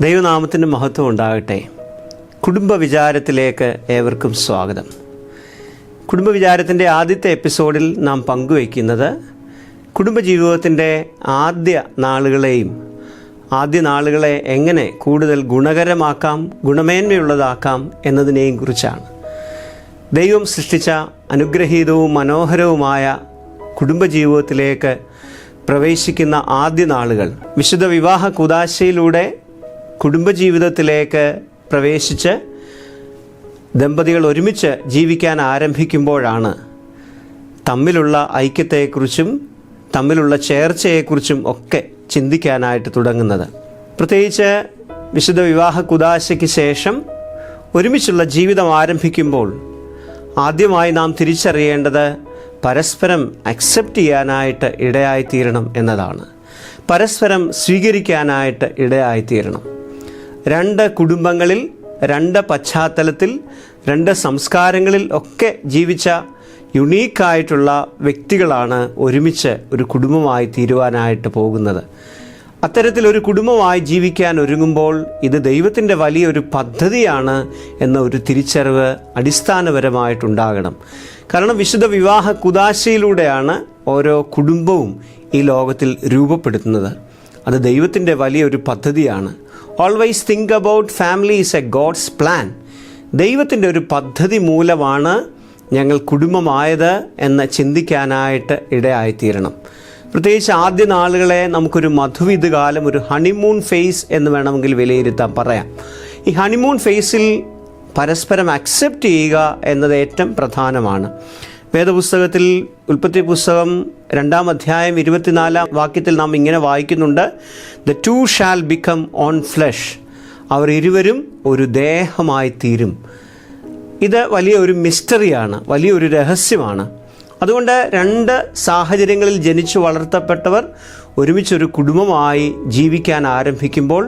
ദൈവനാമത്തിൻ്റെ മഹത്വം ഉണ്ടാകട്ടെ. കുടുംബവിചാരത്തിലേക്ക് ഏവർക്കും സ്വാഗതം. കുടുംബവിചാരത്തിൻ്റെ ആദ്യത്തെ എപ്പിസോഡിൽ നാം പങ്കുവയ്ക്കുന്നത് കുടുംബജീവിതത്തിൻ്റെ ആദ്യ നാളുകളെ എങ്ങനെ കൂടുതൽ ഗുണകരമാക്കാം, ഗുണമേന്മയുള്ളതാക്കാം എന്നതിനെയും കുറിച്ചാണ്. ദൈവം സൃഷ്ടിച്ച അനുഗ്രഹീതവും മനോഹരവുമായ കുടുംബജീവിതത്തിലേക്ക് പ്രവേശിക്കുന്ന ആദ്യ നാളുകൾ, വിശുദ്ധ വിവാഹ കൂദാശയിലൂടെ കുടുംബജീവിതത്തിലേക്ക് പ്രവേശിച്ച് ദമ്പതികൾ ഒരുമിച്ച് ജീവിക്കാൻ ആരംഭിക്കുമ്പോഴാണ് തമ്മിലുള്ള ഐക്യത്തെക്കുറിച്ചും തമ്മിലുള്ള ചേർച്ചയെക്കുറിച്ചും ഒക്കെ ചിന്തിക്കാനായിട്ട് തുടങ്ങുന്നത്. പ്രത്യേകിച്ച് വിശുദ്ധ വിവാഹ കൂദാശയ്ക്ക് ശേഷം ഒരുമിച്ചുള്ള ജീവിതം ആരംഭിക്കുമ്പോൾ ആദ്യമായി നാം തിരിച്ചറിയേണ്ടത് പരസ്പരം അക്സെപ്റ്റ് ചെയ്യാനായിട്ട് ഇടയായിത്തീരണം എന്നതാണ്. പരസ്പരം സ്വീകരിക്കാനായിട്ട് ഇടയായിത്തീരണം. രണ്ട് കുടുംബങ്ങളിൽ, രണ്ട് പശ്ചാത്തലത്തിൽ, രണ്ട് സംസ്കാരങ്ങളിൽ ഒക്കെ ജീവിച്ച യുണീക്കായിട്ടുള്ള വ്യക്തികളാണ് ഒരുമിച്ച് ഒരു കുടുംബമായി തീരുവാനായിട്ട് പോകുന്നത്. അത്തരത്തിലൊരു കുടുംബമായി ജീവിക്കാൻ ഒരുങ്ങുമ്പോൾ ഇത് ദൈവത്തിൻ്റെ വലിയൊരു പദ്ധതിയാണ് എന്ന ഒരു തിരിച്ചറിവ് അടിസ്ഥാനപരമായിട്ടുണ്ടാകണം. കാരണം വിശുദ്ധ വിവാഹ കൂദാശയിലൂടെയാണ് ഓരോ കുടുംബവും ഈ ലോകത്തിൽ രൂപപ്പെടുത്തുന്നത്. അത് ദൈവത്തിൻ്റെ വലിയൊരു പദ്ധതിയാണ്. Always think about family is a God's plan. ദൈവത്തിൻ്റെ ഒരു പദ്ധതി മൂലമാണ് ഞങ്ങൾ കുടുംബമായത് എന്ന് ചിന്തിക്കാനായിട്ട് ഇടയായിത്തീരണം. പ്രത്യേകിച്ച് ആദ്യ നാളുകളെ നമുക്കൊരു മധുവിധ കാലം, ഒരു ഹണിമൂൺ ഫേസ് എന്ന് വേണമെങ്കിൽ പറയാം. ഈ ഹണിമൂൺ ഫേസിൽ പരസ്പരം അക്സെപ്റ്റ് ചെയ്യുക എന്നത് ഏറ്റവും പ്രധാനമാണ്. വേദപുസ്തകത്തിൽ ഉൽപ്പത്തി പുസ്തകം 2-ാം അധ്യായം 24-ാം വാക്യത്തിൽ നാം ഇങ്ങനെ വായിക്കുന്നുണ്ട്, the two shall become one flesh. അവർ ഇരുവരും ഒരു ദേഹമായി തീരും. ഇത് വലിയൊരു മിസ്റ്ററിയാണ്, വലിയൊരു രഹസ്യമാണ്. അതുകൊണ്ട് രണ്ട് സാഹചര്യങ്ങളിൽ ജനിച്ചു വളർത്തപ്പെട്ടവർ ഒരുമിച്ചൊരു കുടുംബമായി ജീവിക്കാൻ ആരംഭിക്കുമ്പോൾ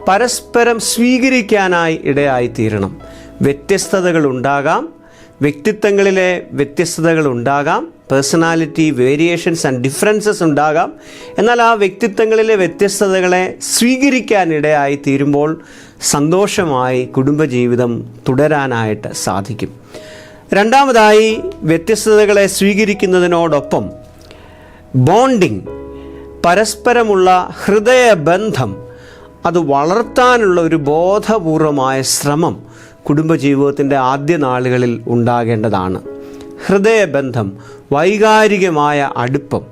പരസ്പരം സ്വീകരിക്കാനായി ഇടയായിത്തീരണം. വ്യത്യസ്തതകൾ ഉണ്ടാകാം, വ്യക്തിത്വങ്ങളിലെ വ്യത്യസ്തതകൾ ഉണ്ടാകാം, പേഴ്സണാലിറ്റി വേരിയേഷൻസ് ആൻഡ് ഡിഫറൻസസ് ഉണ്ടാകാം. എന്നാൽ ആ വ്യക്തിത്വങ്ങളിലെ വ്യത്യസ്തതകളെ സ്വീകരിക്കാനിടയായി തീരുമ്പോൾ സന്തോഷമായി കുടുംബജീവിതം തുടരാനായിട്ട് സാധിക്കും. രണ്ടാമതായി, വ്യത്യസ്തതകളെ സ്വീകരിക്കുന്നതിനോടൊപ്പം ബോണ്ടിങ്, പരസ്പരമുള്ള ഹൃദയബന്ധം, അത് വളർത്താനുള്ള ഒരു ബോധപൂർവമായ ശ്രമം കുടുംബജീവിതത്തിൻ്റെ ആദ്യ നാളുകളിൽ ഉണ്ടാകേണ്ടതാണ്. ഹൃദയബന്ധം, വൈകാരികമായ അടുപ്പം,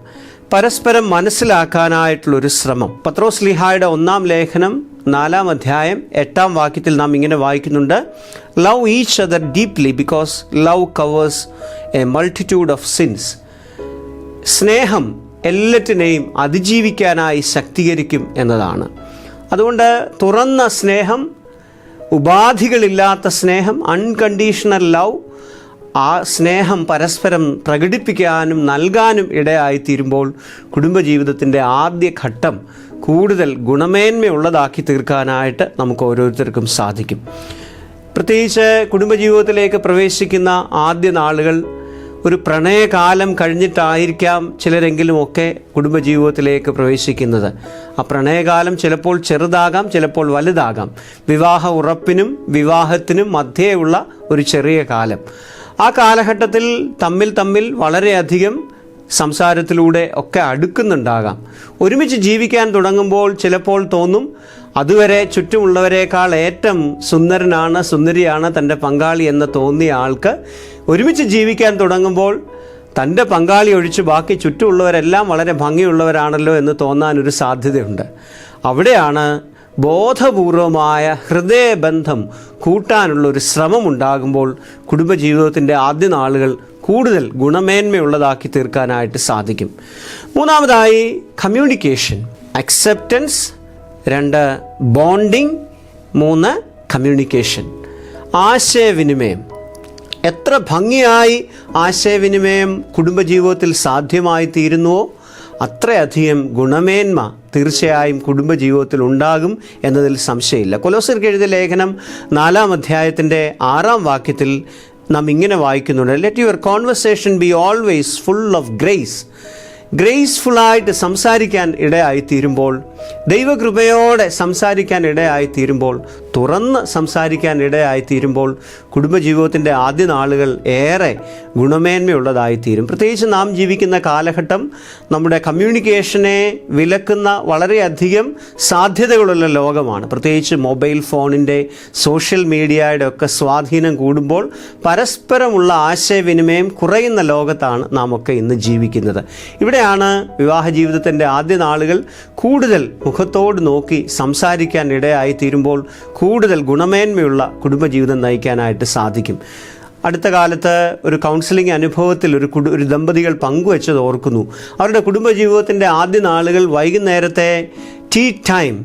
പരസ്പരം മനസ്സിലാക്കാനായിട്ടുള്ളൊരു ശ്രമം. പത്രോസ് ശ്ലീഹായുടെ 1-ാം ലേഖനം 4-ാം അധ്യായം 8-ാം വാക്യത്തിൽ നാം ഇങ്ങനെ വായിക്കുന്നുണ്ട്, love each other deeply because love covers A multitude of since. സ്നേഹം എല്ലാറ്റിനെയും അതിജീവിക്കാനായി ശക്തീകരിക്കും എന്നതാണ്. അതുകൊണ്ട് തുറന്ന സ്നേഹം, ഉപാധികളില്ലാത്ത സ്നേഹം, അൺകണ്ടീഷണൽ ലവ്, ആ സ്നേഹം പരസ്പരം പ്രകടിപ്പിക്കാനും നൽകാനും ഇടയായിത്തീരുമ്പോൾ കുടുംബജീവിതത്തിൻ്റെ ആദ്യ ഘട്ടം കൂടുതൽ ഗുണമേന്മയുള്ളതാക്കി തീർക്കാനായിട്ട് നമുക്ക് ഓരോരുത്തർക്കും സാധിക്കും. പ്രത്യേകിച്ച് കുടുംബജീവിതത്തിലേക്ക് പ്രവേശിക്കുന്ന ആദ്യ നാളുകൾ ഒരു പ്രണയകാലം കഴിഞ്ഞിട്ടായിരിക്കാം ചിലരെങ്കിലുമൊക്കെ കുടുംബജീവിതത്തിലേക്ക് പ്രവേശിക്കുന്നത്. ആ പ്രണയകാലം ചിലപ്പോൾ ചെറുതാകാം, ചിലപ്പോൾ വലുതാകാം. വിവാഹ ഉറപ്പിനും വിവാഹത്തിനും മധ്യേയുള്ള ഒരു ചെറിയ കാലം. ആ കാലഘട്ടത്തിൽ തമ്മിൽ വളരെയധികം സംസാരത്തിലൂടെ ഒക്കെ അടുക്കുന്നുണ്ടാകാം. ഒരുമിച്ച് ജീവിക്കാൻ തുടങ്ങുമ്പോൾ ചിലപ്പോൾ തോന്നും, അതുവരെ ചുറ്റുമുള്ളവരെക്കാൾ ഏറ്റവും സുന്ദരിയാണ് തൻ്റെ പങ്കാളി എന്ന് തോന്നിയ ആൾക്ക് ഒരുമിച്ച് ജീവിക്കാൻ തുടങ്ങുമ്പോൾ തൻ്റെ പങ്കാളി ഒഴിച്ച് ബാക്കി ചുറ്റുമുള്ളവരെല്ലാം വളരെ ഭംഗിയുള്ളവരാണല്ലോ എന്ന് തോന്നാനൊരു സാധ്യതയുണ്ട്. അവിടെയാണ് ബോധപൂർവമായ ഹൃദയബന്ധം കൂട്ടാനുള്ളൊരു ശ്രമമുണ്ടാകുമ്പോൾ കുടുംബജീവിതത്തിൻ്റെ ആദ്യ നാളുകൾ കൂടുതൽ ഗുണമേന്മയുള്ളതാക്കി തീർക്കാനായിട്ട് സാധിക്കും. മൂന്നാമതായി, കമ്മ്യൂണിക്കേഷൻ, അക്സെപ്റ്റൻസ്. 2, ബോണ്ടിങ്. 3, കമ്മ്യൂണിക്കേഷൻ, ആശയവിനിമയം. എത്ര ഭംഗിയായി ആശയവിനിമയം കുടുംബജീവിതത്തിൽ സാധ്യമായി തീരുന്നുവോ അത്രയധികം ഗുണമേന്മ തീർച്ചയായും കുടുംബജീവിതത്തിൽ ഉണ്ടാകും എന്നതിൽ സംശയമില്ല. കൊലോസ്യർക്ക് എഴുതിയ ലേഖനം 4-ാം അധ്യായത്തിൻ്റെ 6-ാം വാക്യത്തിൽ നാം ഇങ്ങനെ വായിക്കുന്നുണ്ട്, let your conversation be always full of grace. ഗ്രേസ്ഫുള്ളായിട്ട് സംസാരിക്കാൻ ഇടയായിത്തീരുമ്പോൾ ദൈവകൃപയോടെ സംസാരിക്കാൻ ഇടയായിത്തീരുമ്പോൾ, തുറന്ന് സംസാരിക്കാൻ ഇടയായിത്തീരുമ്പോൾ കുടുംബജീവിതത്തിൻ്റെ ആദ്യ നാളുകൾ ഏറെ ഗുണമേന്മയുള്ളതായിത്തീരും. പ്രത്യേകിച്ച് നാം ജീവിക്കുന്ന കാലഘട്ടം നമ്മുടെ കമ്മ്യൂണിക്കേഷനെ വിലക്കുന്ന വളരെയധികം സാധ്യതകളുള്ള ലോകമാണ്. പ്രത്യേകിച്ച് മൊബൈൽ ഫോണിൻ്റെ, സോഷ്യൽ മീഡിയയുടെ ഒക്കെ സ്വാധീനം കൂടുമ്പോൾ പരസ്പരമുള്ള ആശയവിനിമയം കുറയുന്ന ലോകത്താണ് നാം ഒക്കെ ഇന്ന് ജീവിക്കുന്നത്. ഇവിടെയാണ് വിവാഹ ജീവിതത്തിൻ്റെ ആദ്യ നാളുകൾ കൂടുതൽ മുഖത്തോട് നോക്കി സംസാരിക്കാൻ ഇടയായിത്തീരുമ്പോൾ കൂടുതൽ ഗുണമേന്മയുള്ള കുടുംബജീവിതം നയിക്കാനായിട്ട് സാധിക്കും. അടുത്ത കാലത്ത് ഒരു കൗൺസിലിംഗ് അനുഭവത്തിൽ ഒരു ദമ്പതികൾ പങ്കുവെച്ചത് ഓർക്കുന്നു. അവരുടെ കുടുംബജീവിതത്തിൻ്റെ ആദ്യ നാളുകൾ വൈകുന്നേരത്തെ tea time,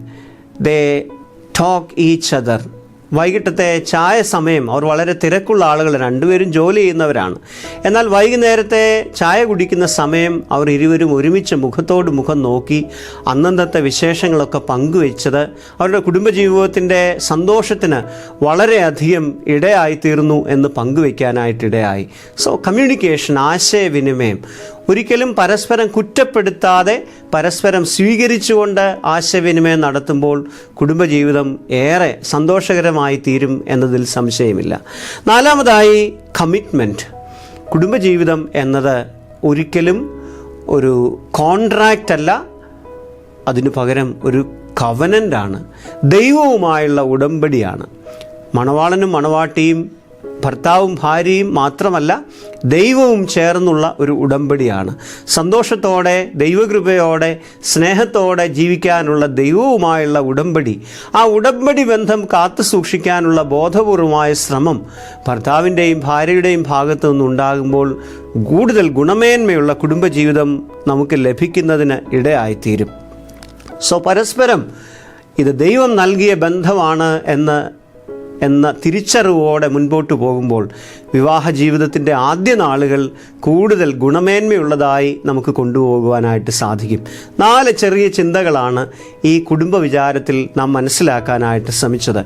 they talk each other. വൈകിട്ടത്തെ ചായ സമയം, അവർ വളരെ തിരക്കുള്ള ആളുകൾ, രണ്ടുപേരും ജോലി ചെയ്യുന്നവരാണ്. എന്നാൽ വൈകുന്നേരത്തെ ചായ കുടിക്കുന്ന സമയം അവർ ഇരുവരും ഒരുമിച്ച് മുഖത്തോട് മുഖം നോക്കി അന്നന്നത്തെ വിശേഷങ്ങളൊക്കെ പങ്കുവെച്ചത് അവരുടെ കുടുംബജീവിതത്തിൻ്റെ സന്തോഷത്തിന് വളരെയധികം ഇടയായിത്തീർന്നു എന്ന് പങ്കുവയ്ക്കാനായിട്ടിടയായി. സോ കമ്മ്യൂണിക്കേഷൻ, ആശയവിനിമയം ഒരിക്കലും പരസ്പരം കുറ്റപ്പെടുത്താതെ പരസ്പരം സ്വീകരിച്ചുകൊണ്ട് ആശയവിനിമയം നടത്തുമ്പോൾ കുടുംബജീവിതം ഏറെ സന്തോഷകരമായി തീരും എന്നതിൽ സംശയമില്ല. നാലാമതായി കമ്മിറ്റ്മെൻറ്റ്. കുടുംബജീവിതം എന്നത് ഒരിക്കലും ഒരു കോൺട്രാക്റ്റ് അല്ല, അതിനു പകരം ഒരു കവനൻ്റാണ്, ദൈവവുമായുള്ള ഉടമ്പടിയാണ്. മണവാളനും മണവാട്ടിയും ഭർത്താവും ഭാര്യയും മാത്രമല്ല, ദൈവവും ചേർന്നുള്ള ഒരു ഉടമ്പടിയാണ്. സന്തോഷത്തോടെ, ദൈവകൃപയോടെ, സ്നേഹത്തോടെ ജീവിക്കാനുള്ള ദൈവവുമായുള്ള ഉടമ്പടി. ആ ഉടമ്പടി ബന്ധം കാത്തു സൂക്ഷിക്കാനുള്ള ബോധപൂർവമായ ശ്രമം ഭർത്താവിൻ്റെയും ഭാര്യയുടെയും ഭാഗത്തു നിന്നുണ്ടാകുമ്പോൾ കൂടുതൽ ഗുണമേന്മയുള്ള കുടുംബജീവിതം നമുക്ക് ലഭിക്കുന്നതിന് ഇടയായിത്തീരും. സോ പരസ്പരം ഇത് ദൈവം നൽകിയ ബന്ധമാണ് എന്ന തിരിച്ചറിവോടെ മുൻപോട്ട് പോകുമ്പോൾ വിവാഹ ജീവിതത്തിൻ്റെ ആദ്യ നാളുകൾ കൂടുതൽ ഗുണമേന്മയുള്ളതായി നമുക്ക് കൊണ്ടുപോകുവാനായിട്ട് സാധിക്കും. 4 ചെറിയ ചിന്തകളാണ് ഈ കുടുംബ വിചാരത്തിൽ നാം മനസ്സിലാക്കാനായിട്ട് ശ്രമിച്ചത്.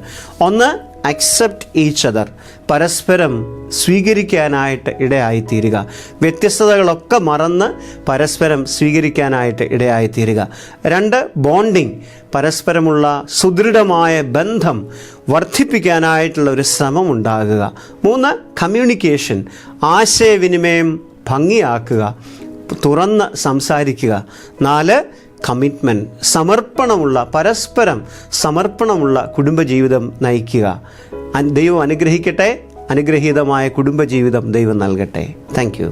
ഒന്ന്, അക്സെപ്റ്റ് ഈച്ച് അതർ, പരസ്പരം സ്വീകരിക്കാനായിട്ട് ഇടയായിത്തീരുക. വ്യത്യസ്തതകളൊക്കെ മറന്ന് പരസ്പരം സ്വീകരിക്കാനായിട്ട് ഇടയായിത്തീരുക. 2, ബോണ്ടിങ്, പരസ്പരമുള്ള സുദൃഢമായ ബന്ധം വർദ്ധിപ്പിക്കാനായിട്ടുള്ള ഒരു ശ്രമം ഉണ്ടാകുക. 3, കമ്മ്യൂണിക്കേഷൻ, ആശയവിനിമയം ഭംഗിയാക്കുക, തുറന്ന് സംസാരിക്കുക. 4, കമ്മിറ്റ്മെൻറ്റ്, സമർപ്പണമുള്ള, പരസ്പരം സമർപ്പണമുള്ള കുടുംബജീവിതം നയിക്കുക. ദൈവം അനുഗ്രഹിക്കട്ടെ. അനുഗ്രഹീതമായ കുടുംബജീവിതം ദൈവം നൽകട്ടെ. Thank you.